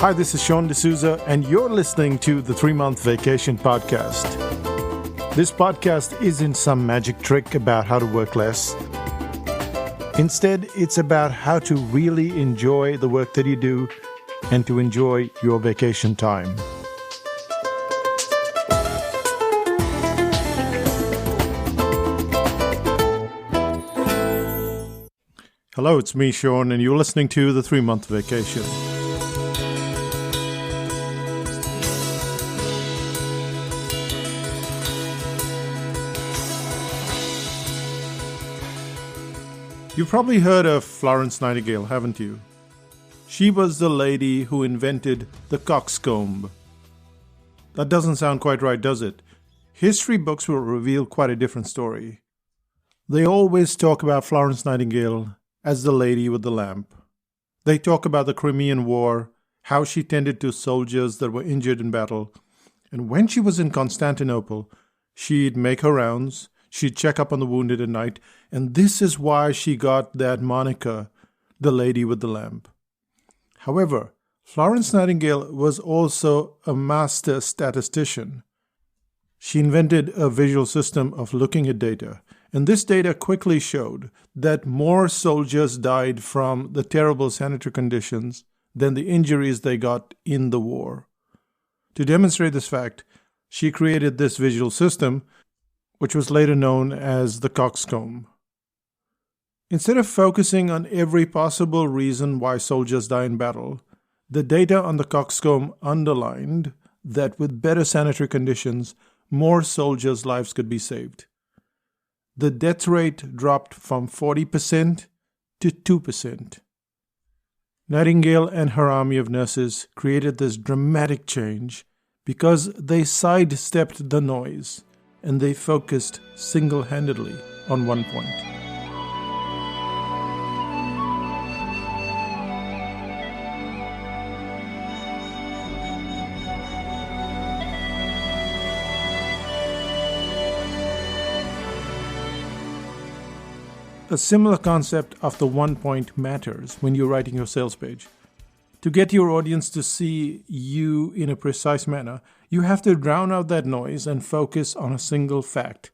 Hi, this is Sean D'Souza, and you're listening to the 3-Month Vacation Podcast. This podcast isn't some magic trick about how to work less. Instead, it's about how to really enjoy the work that you do and to enjoy your vacation time. Hello, it's me, Sean, and you're listening to the 3-Month Vacation. You've probably heard of Florence Nightingale, haven't you? She was the lady who invented the coxcomb. That doesn't sound quite right, does it? History books will reveal quite a different story. They always talk about Florence Nightingale as the lady with the lamp. They talk about the Crimean War, how she tended to soldiers that were injured in battle, and when she was in Constantinople, she'd make her rounds, she'd check up on the wounded at night, and this is why she got that moniker, the lady with the lamp. However, Florence Nightingale was also a master statistician. She invented a visual system of looking at data, and this data quickly showed that more soldiers died from the terrible sanitary conditions than the injuries they got in the war. To demonstrate this fact, she created this visual system, which was later known as the coxcomb. Instead of focusing on every possible reason why soldiers die in battle, the data on the coxcomb underlined that with better sanitary conditions, more soldiers' lives could be saved. The death rate dropped from 40% to 2%. Nightingale and her army of nurses created this dramatic change because they sidestepped the noise and they focused single-handedly on one point. A similar concept of the one point matters when you're writing your sales page. To get your audience to see you in a precise manner, you have to drown out that noise and focus on a single fact.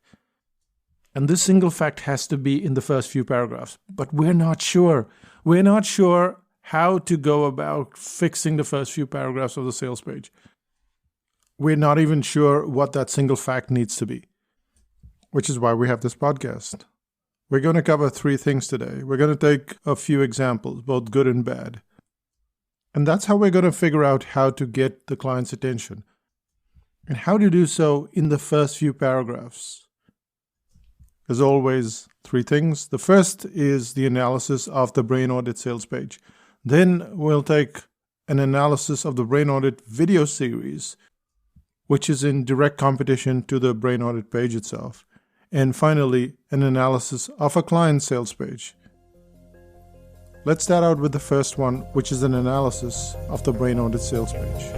And this single fact has to be in the first few paragraphs. But we're not sure. We're not sure how to go about fixing the first few paragraphs of the sales page. We're not even sure what that single fact needs to be, which is why we have this podcast. We're going to cover 3 things today. We're going to take a few examples, both good and bad. And that's how we're going to figure out how to get the client's attention and how to do so in the first few paragraphs. As always, 3 things. The first is the analysis of the Brain Audit sales page. Then we'll take an analysis of the Brain Audit video series, which is in direct competition to the Brain Audit page itself. And finally, an analysis of a client sales page. Let's start out with the first one, which is an analysis of the Brain Audit sales page.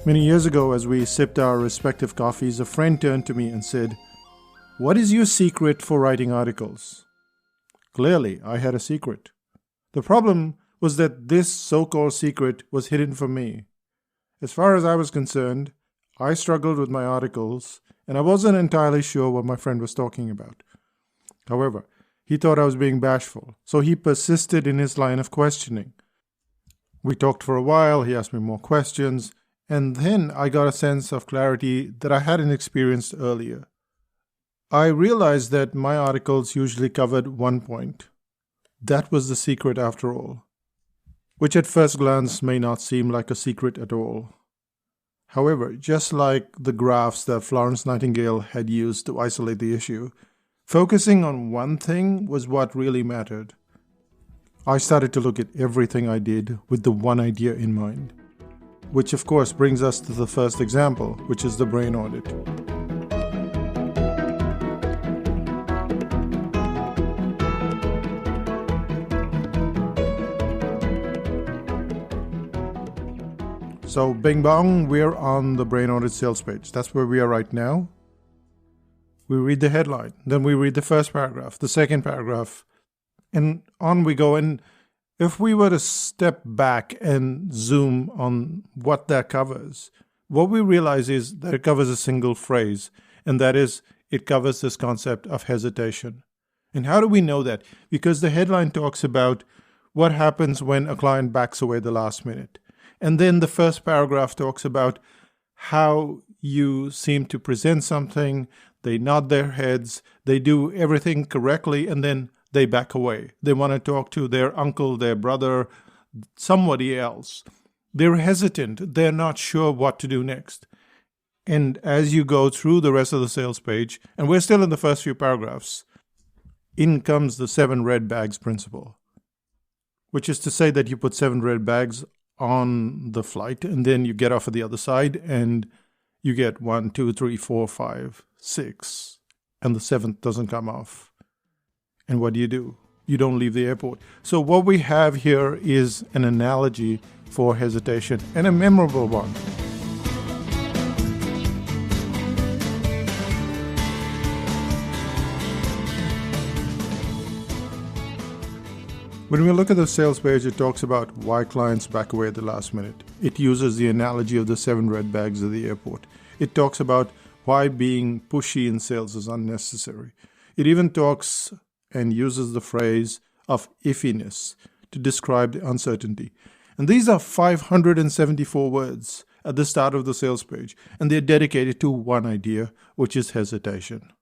Many years ago, as we sipped our respective coffees, a friend turned to me and said, "What is your secret for writing articles?" Clearly, I had a secret. The problem was that this so-called secret was hidden from me. As far as I was concerned, I struggled with my articles, and I wasn't entirely sure what my friend was talking about. However, he thought I was being bashful, so he persisted in his line of questioning. We talked for a while, he asked me more questions, and then I got a sense of clarity that I hadn't experienced earlier. I realized that my articles usually covered one point. That was the secret after all, which at first glance may not seem like a secret at all. However, just like the graphs that Florence Nightingale had used to isolate the issue, focusing on one thing was what really mattered. I started to look at everything I did with the one idea in mind, which of course brings us to the first example, which is the Brain Audit. So bing bong, we're on the Brain Audit sales page. That's where we are right now. We read the headline, then we read the first paragraph, the second paragraph, and on we go. And if we were to step back and zoom on what that covers, what we realize is that it covers a single phrase, and that is, it covers this concept of hesitation. And how do we know that? Because the headline talks about what happens when a client backs away the last minute. And then the first paragraph talks about how you seem to present something, they nod their heads, they do everything correctly, and then they back away. They want to talk to their uncle, their brother, somebody else. They're hesitant. They're not sure what to do next. And as you go through the rest of the sales page, and we're still in the first few paragraphs, in comes the 7 red bags principle, which is to say that you put 7 red bags on the flight, and then you get off at the other side, and you get 1, 2, 3, 4, 5, 6, and the 7th doesn't come off. And what do? You don't leave the airport. So what we have here is an analogy for hesitation, and a memorable one. When we look at the sales page, it talks about why clients back away at the last minute. It uses the analogy of the 7 red bags at the airport. It talks about why being pushy in sales is unnecessary. It even talks and uses the phrase of iffiness to describe the uncertainty. And these are 574 words at the start of the sales page, and they're dedicated to one idea, which is hesitation.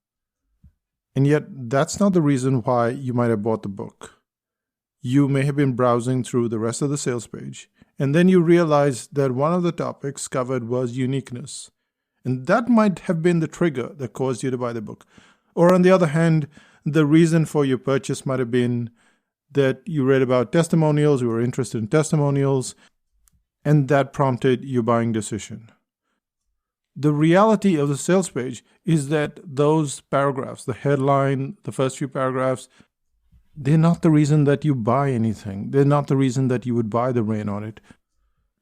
And yet, that's not the reason why you might have bought the book. You may have been browsing through the rest of the sales page, and then you realize that one of the topics covered was uniqueness. And that might have been the trigger that caused you to buy the book. Or on the other hand, the reason for your purchase might have been that you read about testimonials, you were interested in testimonials, and that prompted your buying decision. The reality of the sales page is that those paragraphs, the headline, the first few paragraphs, they're not the reason that you buy anything. They're not the reason that you would buy the Brain Audit.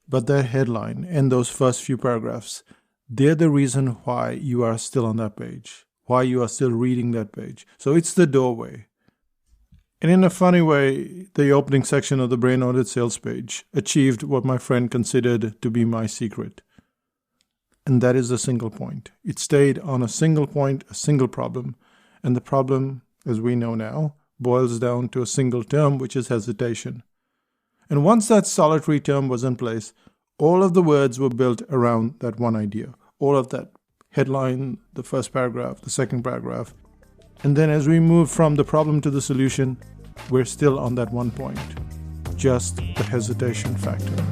But that headline and those first few paragraphs, they're the reason why you are still on that page, why you are still reading that page. So it's the doorway. And in a funny way, the opening section of the Brain Audit sales page achieved what my friend considered to be my secret. And that is a single point. It stayed on a single point, a single problem. And the problem, as we know now, boils down to a single term, which is hesitation. And once that solitary term was in place, all of the words were built around that one idea. All of that headline, the first paragraph, the second paragraph. And then as we move from the problem to the solution, we're still on that one point, just the hesitation factor.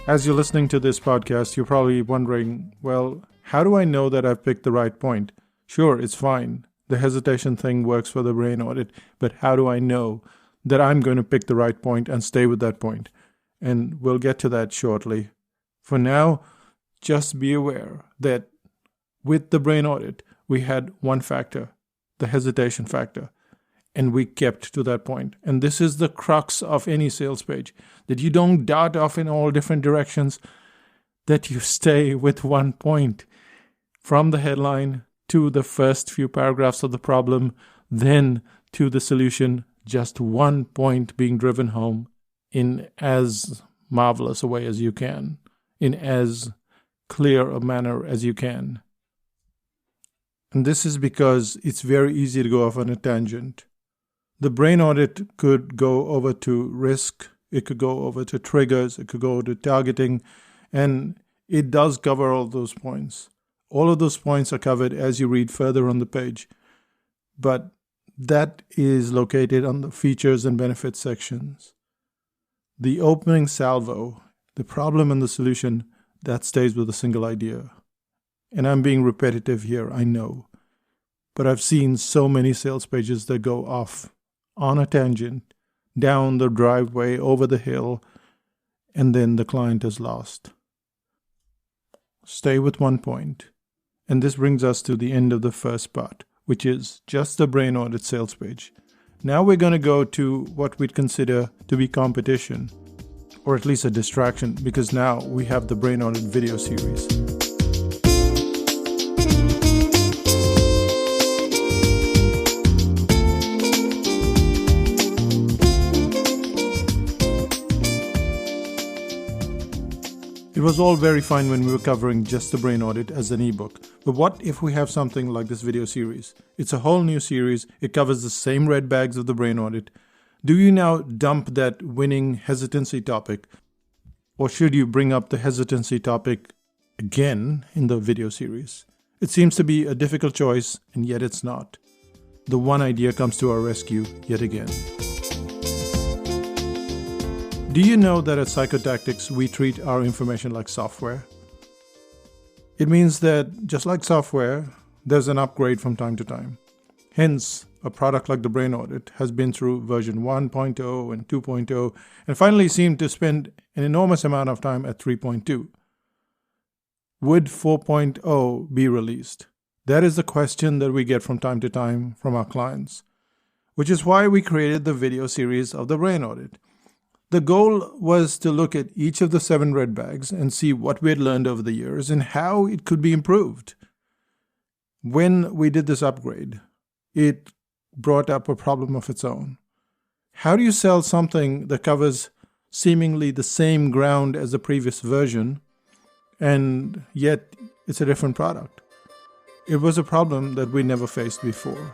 As you're listening to this podcast, you're probably wondering, well, how do I know that I've picked the right point? Sure, it's fine. The hesitation thing works for the Brain Audit, but how do I know that I'm going to pick the right point and stay with that point? And we'll get to that shortly. For now, just be aware that with the Brain Audit, we had one factor, the hesitation factor. And we kept to that point. And this is the crux of any sales page, that you don't dart off in all different directions, that you stay with one point from the headline to the first few paragraphs of the problem, then to the solution, just one point being driven home in as marvelous a way as you can, in as clear a manner as you can. And this is because it's very easy to go off on a tangent. The Brain Audit could go over to risk, it could go over to triggers, it could go to targeting, and it does cover all those points. All of those points are covered as you read further on the page, but that is located on the features and benefits sections. The opening salvo, the problem and the solution, that stays with a single idea. And I'm being repetitive here, I know, but I've seen so many sales pages that go off on a tangent, down the driveway, over the hill, and then the client is lost. Stay with one point. And this brings us to the end of the first part, which is just the Brain Audit sales page. Now we're going to go to what we'd consider to be competition, or at least a distraction, because now we have the Brain Audit video series. It was all very fine when we were covering just the Brain Audit as an ebook. But what if we have something like this video series? It's a whole new series. It covers the same red bags of the Brain Audit. Do you now dump that winning hesitancy topic? Or should you bring up the hesitancy topic again in the video series? It seems to be a difficult choice, and yet it's not. The one idea comes to our rescue yet again. Do you know that at Psychotactics we treat our information like software? It means that just like software, there's an upgrade from time to time. Hence, a product like the Brain Audit has been through version 1.0 and 2.0 and finally seemed to spend an enormous amount of time at 3.2. Would 4.0 be released? That is the question that we get from time to time from our clients, which is why we created the video series of the Brain Audit. The goal was to look at each of the 7 red bags and see what we had learned over the years and how it could be improved. When we did this upgrade, it brought up a problem of its own. How do you sell something that covers seemingly the same ground as the previous version, and yet it's a different product? It was a problem that we never faced before.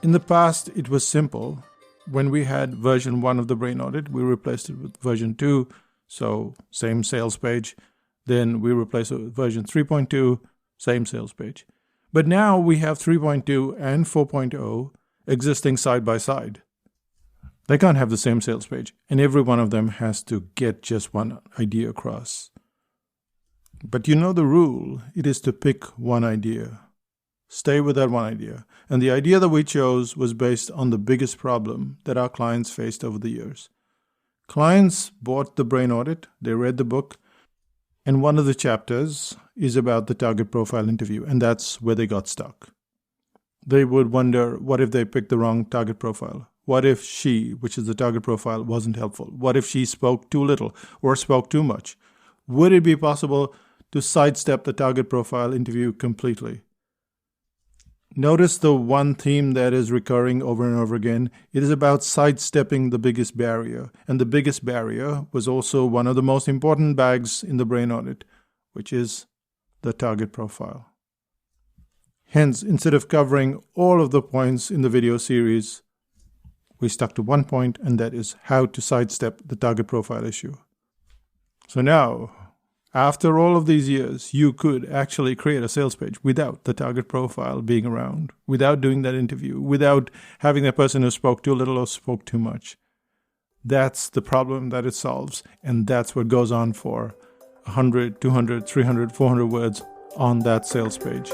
In the past, it was simple. When we had version 1 of the Brain Audit, we replaced it with version 2, so same sales page. Then we replaced it with version 3.2, same sales page. But now we have 3.2 and 4.0 existing side by side. They can't have the same sales page, and every one of them has to get just one idea across. But you know the rule. It is to pick one idea. Stay with that one idea. And the idea that we chose was based on the biggest problem that our clients faced over the years. Clients bought the Brain Audit, they read the book, and one of the chapters is about the target profile interview, and that's where they got stuck. They would wonder, what if they picked the wrong target profile? What if she, which is the target profile, wasn't helpful? What if she spoke too little or spoke too much? Would it be possible to sidestep the target profile interview completely? Notice the one theme that is recurring over and over again. It is about sidestepping the biggest barrier. And the biggest barrier was also one of the most important bags in the Brain Audit, which is the target profile. Hence, instead of covering all of the points in the video series, we stuck to one point, and that is how to sidestep the target profile issue. So now, after all of these years, you could actually create a sales page without the target profile being around, without doing that interview, without having that person who spoke too little or spoke too much. That's the problem that it solves, and that's what goes on for 100, 200, 300, 400 words on that sales page.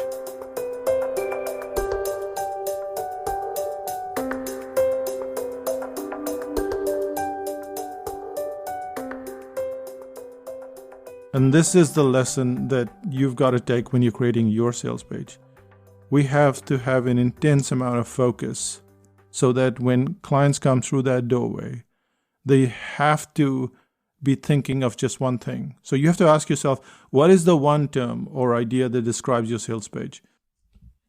And this is the lesson that you've got to take when you're creating your sales page. We have to have an intense amount of focus so that when clients come through that doorway, they have to be thinking of just one thing. So you have to ask yourself, what is the one term or idea that describes your sales page?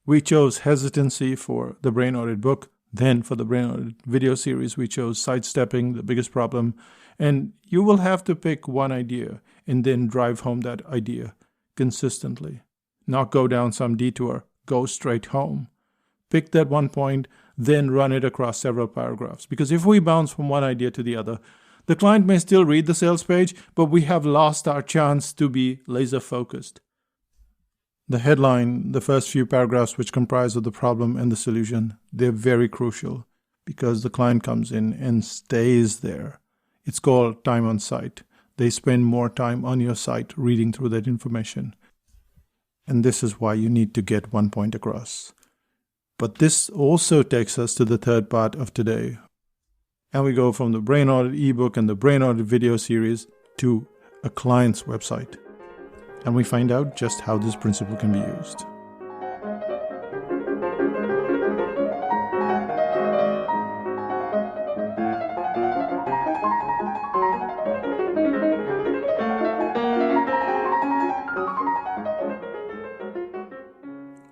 We chose hesitancy for the Brain Audit book. Then for the Brain Audit video series, we chose sidestepping the biggest problem. And you will have to pick one idea and then drive home that idea consistently. Not go down some detour, go straight home. Pick that one point, then run it across several paragraphs. Because if we bounce from one idea to the other, the client may still read the sales page, but we have lost our chance to be laser focused. The headline, the first few paragraphs which comprise of the problem and the solution, they're very crucial because the client comes in and stays there. It's called time on site. They spend more time on your site reading through that information. And this is why you need to get one point across. But this also takes us to the third part of today. And we go from the Brain Audit ebook and the Brain Audit video series to a client's website. And we find out just how this principle can be used.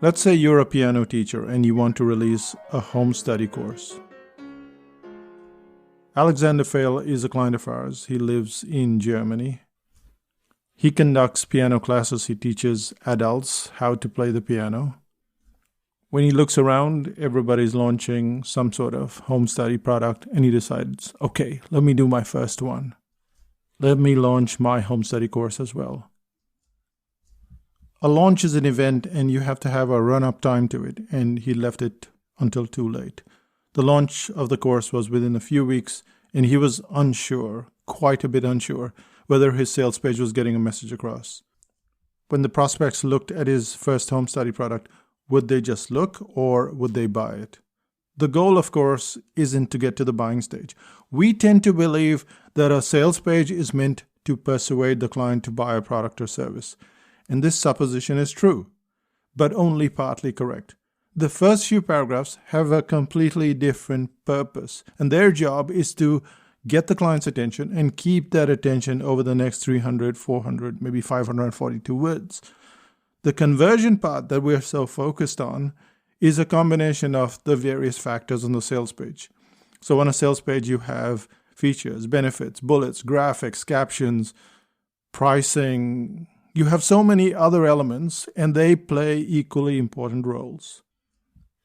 Let's say you're a piano teacher and you want to release a home study course. Alexander Fail is a client of ours. He lives in Germany. He conducts piano classes. He teaches adults how to play the piano. When he looks around, everybody's launching some sort of home study product, and he decides, okay, let me do my first one. Let me launch my home study course as well. A launch is an event, and you have to have a run-up time to it, and he left it until too late. The launch of the course was within a few weeks, and he was unsure, quite a bit unsure, whether his sales page was getting a message across. When the prospects looked at his first home study product, would they just look or would they buy it? The goal, of course, isn't to get to the buying stage. We tend to believe that a sales page is meant to persuade the client to buy a product or service. And this supposition is true, but only partly correct. The first few paragraphs have a completely different purpose, and their job is to get the client's attention and keep that attention over the next 300, 400, maybe 542 words. The conversion part that we're so focused on is a combination of the various factors on the sales page. So on a sales page, you have features, benefits, bullets, graphics, captions, pricing. You have so many other elements, and they play equally important roles.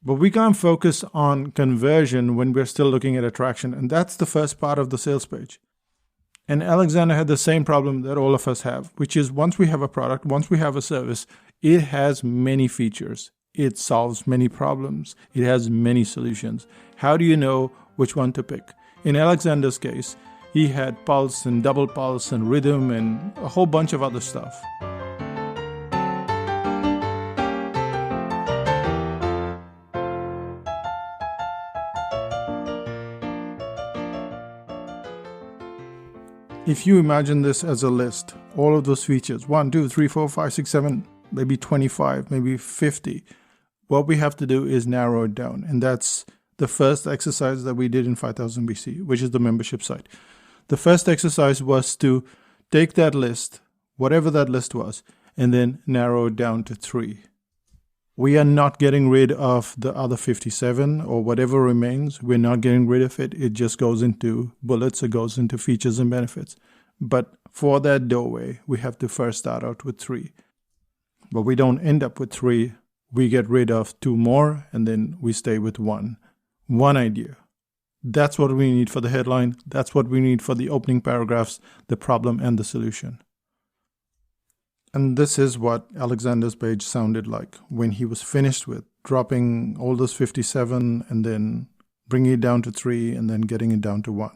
But we can't focus on conversion when we're still looking at attraction, and that's the first part of the sales page. And Alexander had the same problem that all of us have, which is once we have a product, once we have a service, it has many features. It solves many problems. It has many solutions. How do you know which one to pick? In Alexander's case, he had pulse and double pulse and rhythm and a whole bunch of other stuff. If you imagine this as a list, all of those features, 1, 2, 3, 4, 5, 6, 7, maybe 25, maybe 50, what we have to do is narrow it down. And that's the first exercise that we did in 5000 BC, which is the membership site. The first exercise was to take that list, whatever that list was, and then narrow it down to 3. We are not getting rid of the other 57 or whatever remains. We're not getting rid of it. It just goes into bullets. It goes into features and benefits. But for that doorway, we have to first start out with 3. But we don't end up with 3. We get rid of 2 more, and then we stay with 1. One idea. That's what we need for the headline. That's what we need for the opening paragraphs, the problem and the solution. And this is what Alexander's page sounded like when he was finished with dropping all those 57 and then bringing it down to 3 and then getting it down to 1.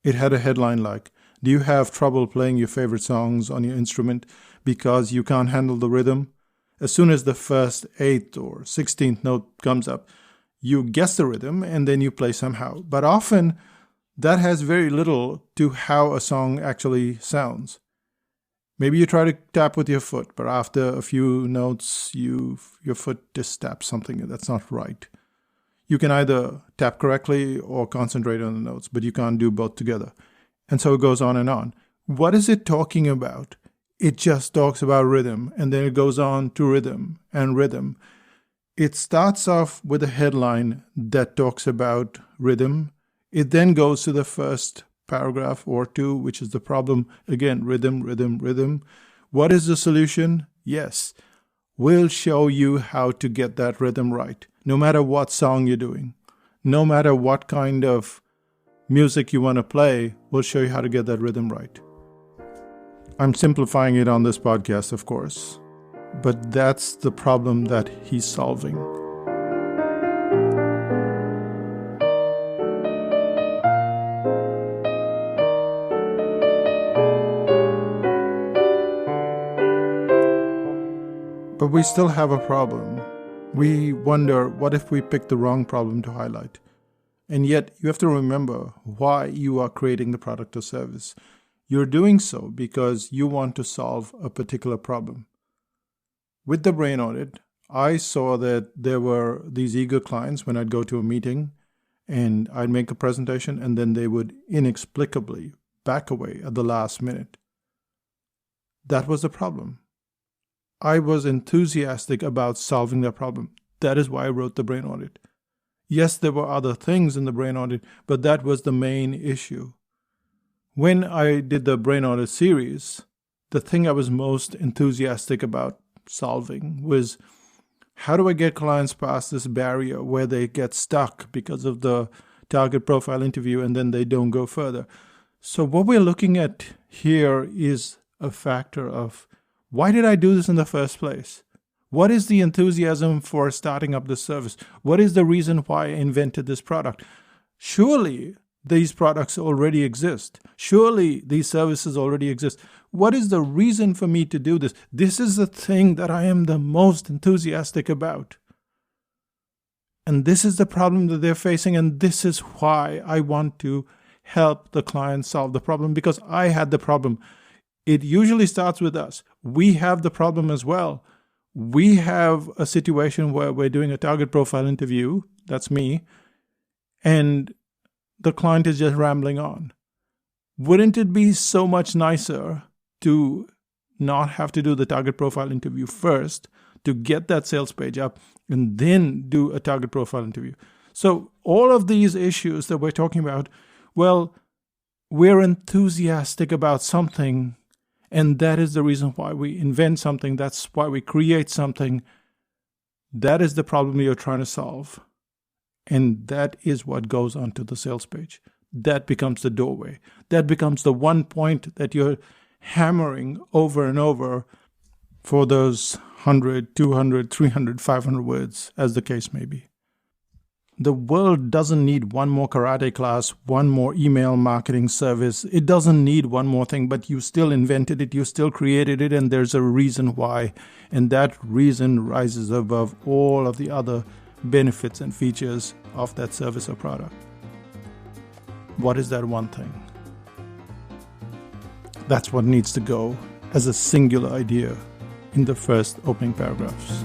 It had a headline like, do you have trouble playing your favorite songs on your instrument because you can't handle the rhythm? As soon as the first 8th or 16th note comes up, you guess the rhythm and then you play somehow. But often that has very little to how a song actually sounds. Maybe you try to tap with your foot, but after a few notes, your foot just taps something that's not right. You can either tap correctly or concentrate on the notes, but you can't do both together. And so it goes on and on. What is it talking about? It just talks about rhythm, and then it goes on to rhythm and rhythm. It starts off with a headline that talks about rhythm. It then goes to the first paragraph or 2, which is the problem. Again, rhythm, rhythm, rhythm. What is the solution? Yes, we'll show you how to get that rhythm right, no matter what song you're doing. No matter what kind of music you want to play, we'll show you how to get that rhythm right. I'm simplifying it on this podcast, of course, but that's the problem that he's solving. But we still have a problem. We wonder, what if we pick the wrong problem to highlight? And yet, you have to remember why you are creating the product or service. You're doing so because you want to solve a particular problem. With the brain audit, I saw that there were these eager clients when I'd go to a meeting and I'd make a presentation, and then they would inexplicably back away at the last minute. That was the problem. I was enthusiastic about solving that problem. That is why I wrote the brain audit. Yes, there were other things in the brain audit, but that was the main issue. When I did the brain audit series, the thing I was most enthusiastic about solving was, how do I get clients past this barrier where they get stuck because of the target profile interview and then they don't go further? So what we're looking at here is a factor of, why did I do this in the first place? What is the enthusiasm for starting up this service? What is the reason why I invented this product? Surely these products already exist. Surely these services already exist. What is the reason for me to do this? This is the thing that I am the most enthusiastic about. And this is the problem that they're facing, and this is why I want to help the client solve the problem, because I had the problem. It usually starts with us. We have the problem as well. We have a situation where we're doing a target profile interview, that's me, and the client is just rambling on. Wouldn't it be so much nicer to not have to do the target profile interview first, to get that sales page up, and then do a target profile interview? So all of these issues that we're talking about, well, we're enthusiastic about something, and that is the reason why we invent something. That's why we create something. That is the problem you're trying to solve. And that is what goes onto the sales page. That becomes the doorway. That becomes the one point that you're hammering over and over for those 100, 200, 300, 500 words, as the case may be. The world doesn't need one more karate class, one more email marketing service. It doesn't need one more thing, but you still invented it, you still created it, and there's a reason why. And that reason rises above all of the other benefits and features of that service or product. What is that one thing? That's what needs to go as a singular idea in the first opening paragraphs.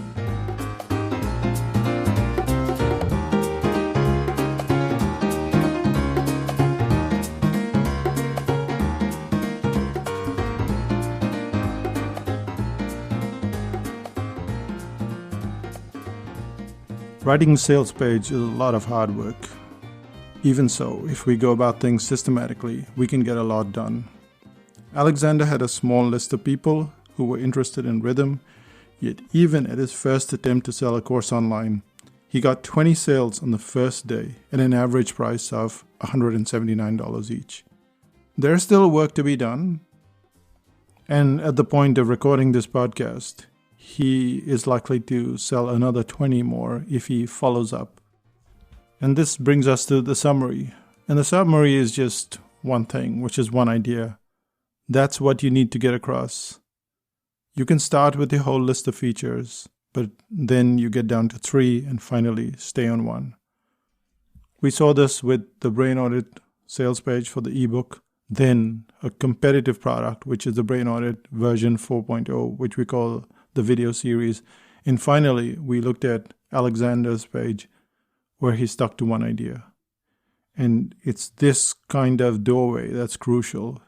Writing a sales page is a lot of hard work. Even so, if we go about things systematically, we can get a lot done. Alexander had a small list of people who were interested in rhythm, yet even at his first attempt to sell a course online, he got 20 sales on the first day at an average price of $179 each. There's still work to be done, and at the point of recording this podcast, he is likely to sell another 20 more if he follows up. And this brings us to the summary. And the summary is just one thing, which is one idea. That's what you need to get across. You can start with the whole list of features, but then you get down to 3 and finally stay on 1. We saw this with the Brain Audit sales page for the ebook, then a competitive product, which is the Brain Audit version 4.0, which we call the video series. And finally, we looked at Alexander's page where he stuck to one idea. And it's this kind of doorway that's crucial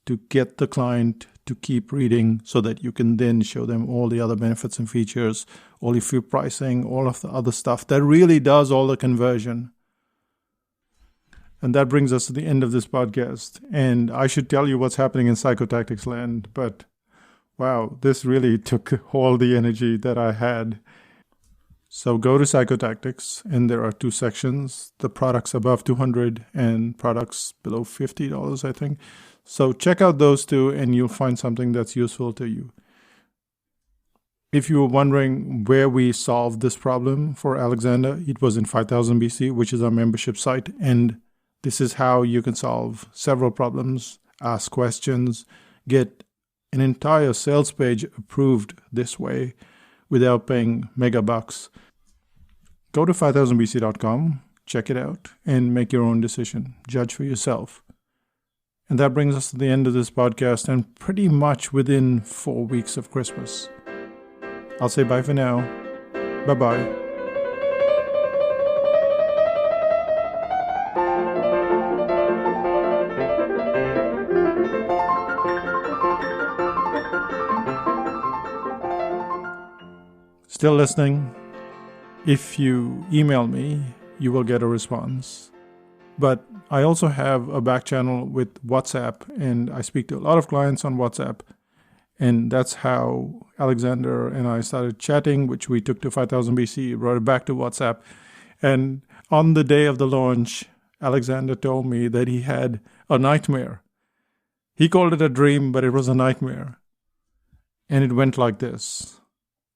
to get the client to keep reading so that you can then show them all the other benefits and features, all your free pricing, all of the other stuff that really does all the conversion. And that brings us to the end of this podcast. And I should tell you what's happening in Psychotactics land, but wow, this really took all the energy that I had. So go to Psychotactics, and there are 2 sections, the products above $200 and products below $50, I think. So check out those 2 and you'll find something that's useful to you. If you were wondering where we solved this problem for Alexander, it was in 5000 BC, which is our membership site. And this is how you can solve several problems, ask questions, get an entire sales page approved this way without paying mega bucks. Go to 5000bc.com, check it out, and make your own decision. Judge for yourself. And that brings us to the end of this podcast, and pretty much within 4 weeks of Christmas. I'll say bye for now. Bye-bye. Still listening? If you email me, you will get a response. But I also have a back channel with WhatsApp, and I speak to a lot of clients on WhatsApp. And that's how Alexander and I started chatting, which we took to 5000BC, brought it back to WhatsApp. And on the day of the launch, Alexander told me that he had a nightmare. He called it a dream, but it was a nightmare. And it went like this.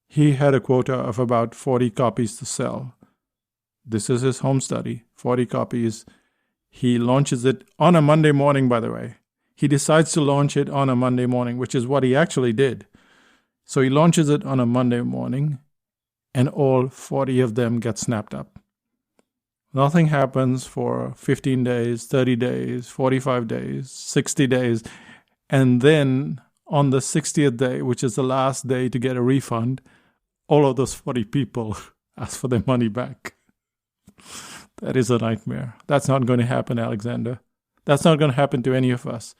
He had a quota of about 40 copies to sell. This is his home study, 40 copies. He launches it on a Monday morning, by the way. He decides to launch it on a Monday morning, which is what he actually did. So he launches it on a Monday morning, and all 40 of them get snapped up. Nothing happens for 15 days, 30 days, 45 days, 60 days. And then on the 60th day, which is the last day to get a refund, all of those 40 people ask for their money back. That is a nightmare. That's not going to happen, Alexander. That's not going to happen to any of us.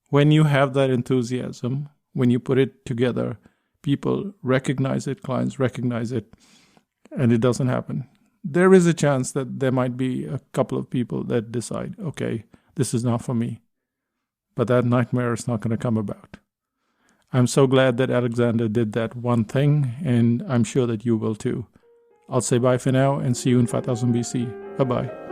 When you have that enthusiasm, when you put it together, people recognize it, clients recognize it, and it doesn't happen. There is a chance that there might be a couple of people that decide, okay, this is not for me. But that nightmare is not going to come about. I'm so glad that Alexander did that one thing, and I'm sure that you will too. I'll say bye for now and see you in 5000 BC. Bye-bye.